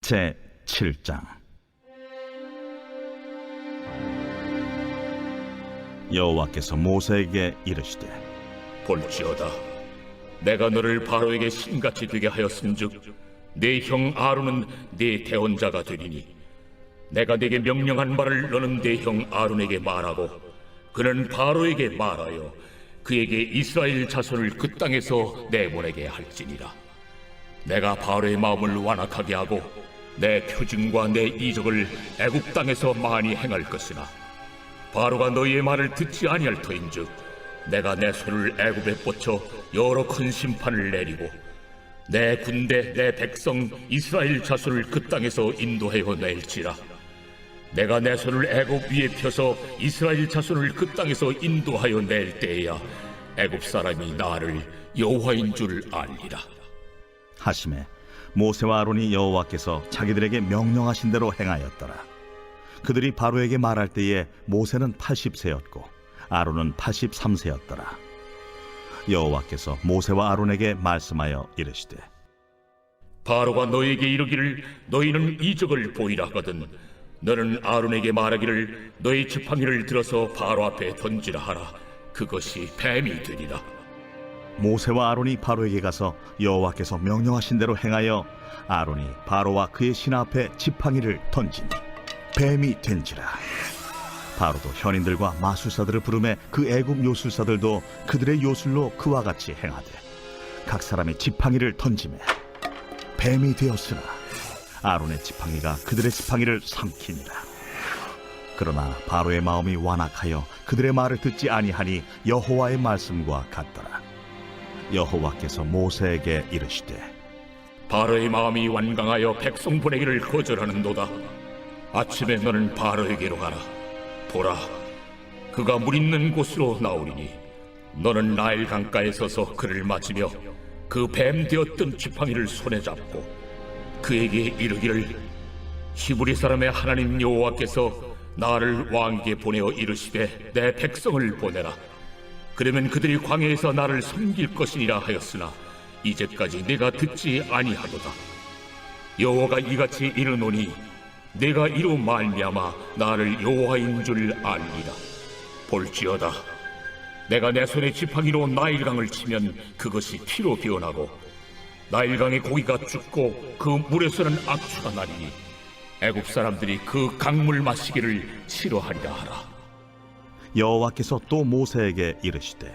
제 7장. 여호와께서 모세에게 이르시되, 볼지어다, 내가 너를 바로에게 신같이 되게 하였은즉 네 형 아론은 네 대언자가 되리니 내가 네게 명령한 말을 너는 네 형 아론에게 말하고 그는 바로에게 말하여 그에게 이스라엘 자손을 그 땅에서 내보내게 할지니라. 내가 바로의 마음을 완악하게 하고 내 표징과 내 이적을 애굽 땅에서 많이 행할 것이나 바로가 너희의 말을 듣지 아니할 터인즉 내가 내 손을 애굽에 뻗쳐 여러 큰 심판을 내리고 내 군대 내 백성 이스라엘 자손을 그 땅에서 인도하여 낼지라. 내가 내 손을 애굽 위에 펴서 이스라엘 자손을 그 땅에서 인도하여 낼 때에야 애굽 사람이 나를 여호와인 줄 알리라 하시매 모세와 아론이 여호와께서 자기들에게 명령하신 대로 행하였더라. 그들이 바로에게 말할 때에 모세는 80세였고 아론은 83세였더라. 여호와께서 모세와 아론에게 말씀하여 이르시되, 바로가 너희에게 이르기를 너희는 이적을 보이라 하거든 너는 아론에게 말하기를 너희 지팡이를 들어서 바로 앞에 던지라 하라. 그것이 뱀이 되리라. 모세와 아론이 바로에게 가서 여호와께서 명령하신 대로 행하여 아론이 바로와 그의 신하 앞에 지팡이를 던지니 뱀이 된지라. 바로도 현인들과 마술사들을 부르매 그 애굽 요술사들도 그들의 요술로 그와 같이 행하되 각 사람이 지팡이를 던지매 뱀이 되었으나 아론의 지팡이가 그들의 지팡이를 삼키니라. 그러나 바로의 마음이 완악하여 그들의 말을 듣지 아니하니 여호와의 말씀과 같더라. 여호와께서 모세에게 이르시되, 바로의 마음이 완강하여 백성 보내기를 거절하는도다. 아침에 너는 바로에게로 가라. 보라, 그가 물 있는 곳으로 나오리니 너는 나일 강가에 서서 그를 맞으며 그 뱀 되었던 지팡이를 손에 잡고 그에게 이르기를 히브리 사람의 하나님 여호와께서 나를 왕에게 보내어 이르시되 내 백성을 보내라. 그러면 그들이 광야에서 나를 섬길 것이니라 하였으나 이제까지 내가 듣지 아니하도다. 여호와가 이같이 이르노니 내가 이로 말미암아 나를 여호와인 줄 알리라. 볼지어다, 내가 내 손에 지팡이로 나일강을 치면 그것이 피로 변하고 나일강의 고기가 죽고 그 물에서는 악취가 나리니 애굽 사람들이 그 강물 마시기를 싫어하리라 하라. 여호와께서 또 모세에게 이르시되,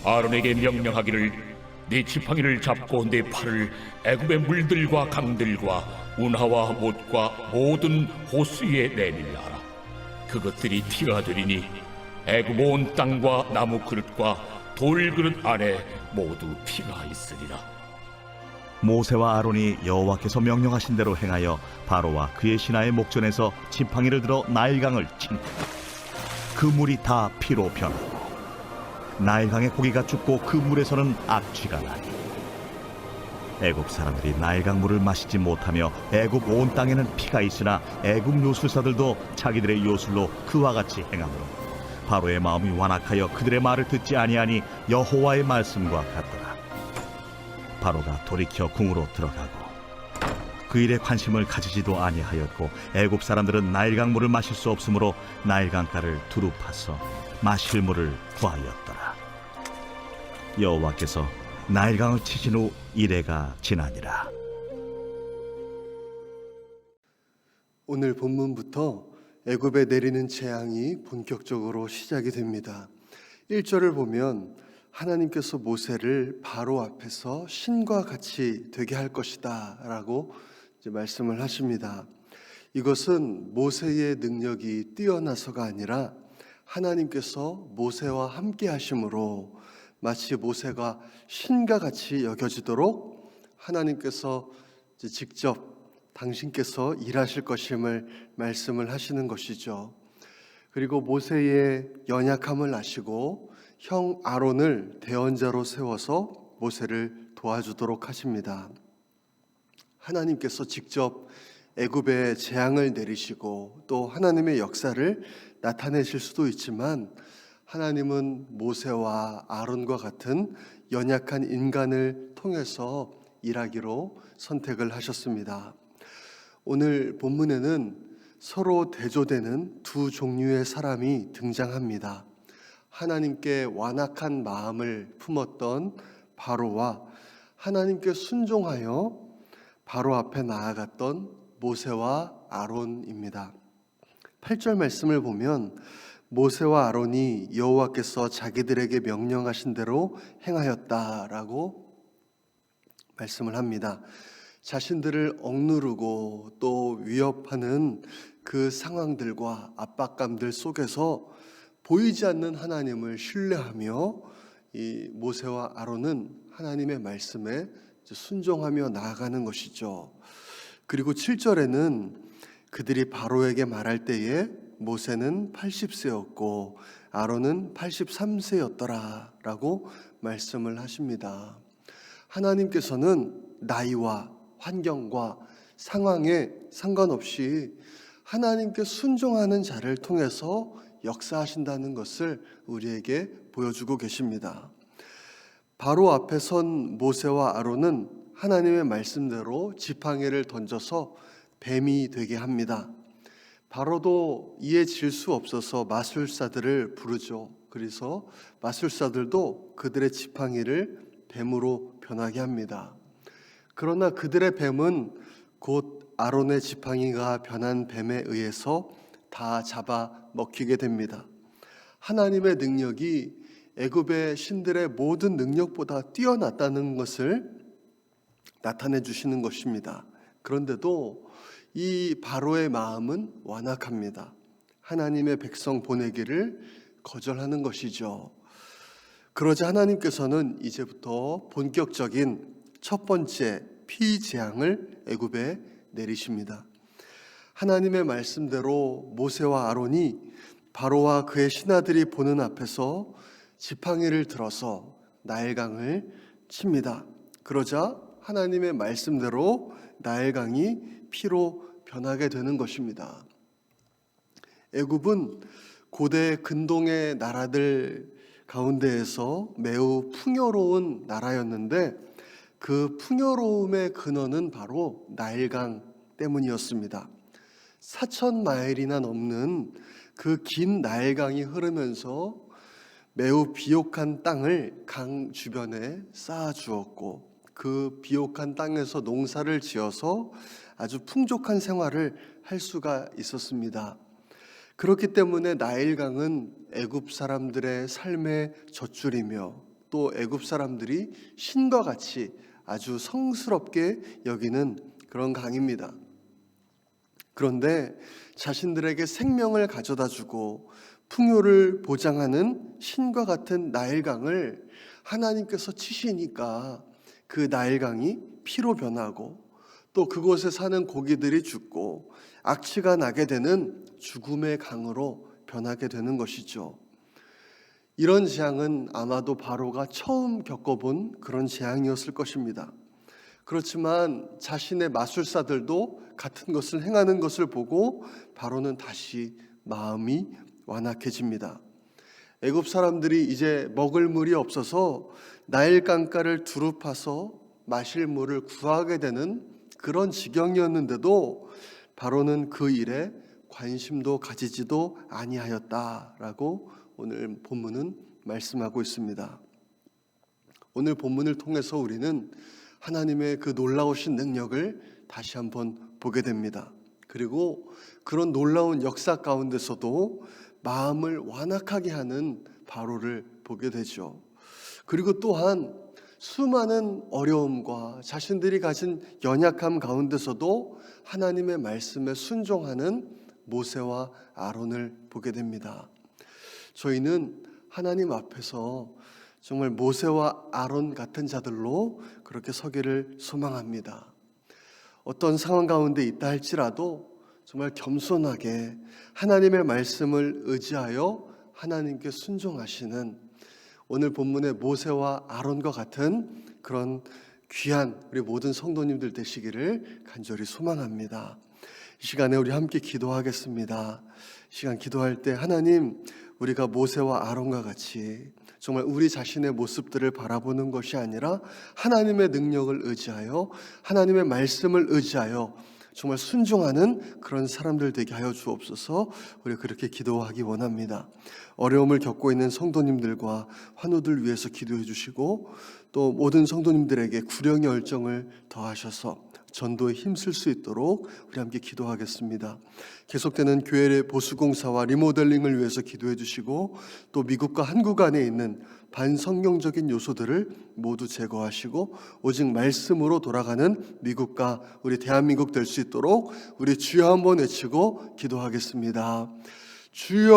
아론에게 명령하기를 네 지팡이를 잡고 네 팔을 애굽의 물들과 강들과 운하와 못과 모든 호수 위에 내밀라 하라. 그것들이 피가 되리니 애굽 온 땅과 나무 그릇과 돌 그릇 안에 모두 피가 있으리라. 모세와 아론이 여호와께서 명령하신 대로 행하여 바로와 그의 신하의 목전에서 지팡이를 들어 나일강을 친다. 그 물이 다 피로 변하고 나일강의 고기가 죽고 그 물에서는 악취가 나니 애굽 사람들이 나일강 물을 마시지 못하며 애굽 온 땅에는 피가 있으나 애굽 요술사들도 자기들의 요술로 그와 같이 행하므로 바로의 마음이 완악하여 그들의 말을 듣지 아니하니 여호와의 말씀과 같더라. 바로가 돌이켜 궁으로 들어가고 그 일에 관심을 가지지도 아니하였고 애굽 사람들은 나일강 물을 마실 수 없으므로 나일강가를 두루 파서 마실 물을 구하였더라. 여호와께서 나일강을 치신 후 이레가 지나니라. 오늘 본문부터 애굽에 내리는 재앙이 본격적으로 시작이 됩니다. 1절을 보면 하나님께서 모세를 바로 앞에서 신과 같이 되게 할 것이다 라고 말씀을 하십니다. 이것은 모세의 능력이 뛰어나서가 아니라 하나님께서 모세와 함께 하심으로 마치 모세가 신과 같이 여겨지도록 하나님께서 직접 당신께서 일하실 것임을 말씀을 하시는 것이죠. 그리고 모세의 연약함을 아시고 형 아론을 대언자로 세워서 모세를 도와주도록 하십니다. 하나님께서 직접 애굽에 재앙을 내리시고 또 하나님의 역사를 나타내실 수도 있지만 하나님은 모세와 아론과 같은 연약한 인간을 통해서 일하기로 선택을 하셨습니다. 오늘 본문에는 서로 대조되는 두 종류의 사람이 등장합니다. 하나님께 완악한 마음을 품었던 바로와 하나님께 순종하여 바로 앞에 나아갔던 모세와 아론입니다. 8절 말씀을 보면 모세와 아론이 여호와께서 자기들에게 명령하신 대로 행하였다라고 말씀을 합니다. 자신들을 억누르고 또 위협하는 그 상황들과 압박감들 속에서 보이지 않는 하나님을 신뢰하며 이 모세와 아론은 하나님의 말씀에 순종하며 나아가는 것이죠. 그리고 7절에는 그들이 바로에게 말할 때에 모세는 80세였고 아론은 83세였더라 라고 말씀을 하십니다. 하나님께서는 나이와 환경과 상황에 상관없이 하나님께 순종하는 자를 통해서 역사하신다는 것을 우리에게 보여주고 계십니다. 바로 앞에 선 모세와 아론은 하나님의 말씀대로 지팡이를 던져서 뱀이 되게 합니다. 바로도 이에 질 수 없어서 마술사들을 부르죠. 그래서 마술사들도 그들의 지팡이를 뱀으로 변하게 합니다. 그러나 그들의 뱀은 곧 아론의 지팡이가 변한 뱀에 의해서 다 잡아 먹히게 됩니다. 하나님의 능력이 애굽의 신들의 모든 능력보다 뛰어났다는 것을 나타내 주시는 것입니다. 그런데도 이 바로의 마음은 완악합니다. 하나님의 백성 보내기를 거절하는 것이죠. 그러자 하나님께서는 이제부터 본격적인 첫 번째 피재앙을 애굽에 내리십니다. 하나님의 말씀대로 모세와 아론이 바로와 그의 신하들이 보는 앞에서 지팡이를 들어서 나일강을 칩니다. 그러자 하나님의 말씀대로 나일강이 피로 변하게 되는 것입니다. 애굽은 고대 근동의 나라들 가운데에서 매우 풍요로운 나라였는데 그 풍요로움의 근원은 바로 나일강 때문이었습니다. 4,000마일이나 넘는 그 긴 나일강이 흐르면서 매우 비옥한 땅을 강 주변에 쌓아 주었고 그 비옥한 땅에서 농사를 지어서 아주 풍족한 생활을 할 수가 있었습니다. 그렇기 때문에 나일강은 애굽 사람들의 삶의 젖줄이며 또 애굽 사람들이 신과 같이 아주 성스럽게 여기는 그런 강입니다. 그런데 자신들에게 생명을 가져다 주고 풍요를 보장하는 신과 같은 나일강을 하나님께서 치시니까 그 나일강이 피로 변하고 또 그곳에 사는 고기들이 죽고 악취가 나게 되는 죽음의 강으로 변하게 되는 것이죠. 이런 재앙은 아마도 바로가 처음 겪어본 그런 재앙이었을 것입니다. 그렇지만 자신의 마술사들도 같은 것을 행하는 것을 보고 바로는 다시 마음이 완악해집니다. 애굽 사람들이 이제 먹을 물이 없어서 나일 강가를 두루 파서 마실 물을 구하게 되는 그런 지경이었는데도 바로는 그 일에 관심도 가지지도 아니하였다라고 오늘 본문은 말씀하고 있습니다. 오늘 본문을 통해서 우리는 하나님의 그 놀라우신 능력을 다시 한번 보게 됩니다. 그리고 그런 놀라운 역사 가운데서도 마음을 완악하게 하는 바로를 보게 되죠. 그리고 또한 수많은 어려움과 자신들이 가진 연약함 가운데서도 하나님의 말씀에 순종하는 모세와 아론을 보게 됩니다. 저희는 하나님 앞에서 정말 모세와 아론 같은 자들로 그렇게 서기를 소망합니다. 어떤 상황 가운데 있다 할지라도 정말 겸손하게 하나님의 말씀을 의지하여 하나님께 순종하시는 오늘 본문의 모세와 아론과 같은 그런 귀한 우리 모든 성도님들 되시기를 간절히 소망합니다. 이 시간에 우리 함께 기도하겠습니다. 이 시간 기도할 때 하나님, 우리가 모세와 아론과 같이 정말 우리 자신의 모습들을 바라보는 것이 아니라 하나님의 능력을 의지하여 하나님의 말씀을 의지하여 정말 순종하는 그런 사람들 되게 하여 주옵소서. 우리 그렇게 기도하기 원합니다. 어려움을 겪고 있는 성도님들과 환우들 위해서 기도해 주시고 또 모든 성도님들에게 구령의 열정을 더하셔서 전도에 힘쓸 수 있도록 우리 함께 기도하겠습니다. 계속되는 교회의 보수공사와 리모델링을 위해서 기도해 주시고 또 미국과 한국 안에 있는 반성경적인 요소들을 모두 제거하시고 오직 말씀으로 돌아가는 미국과 우리 대한민국 될 수 있도록 우리 주여 한번 외치고 기도하겠습니다. 주여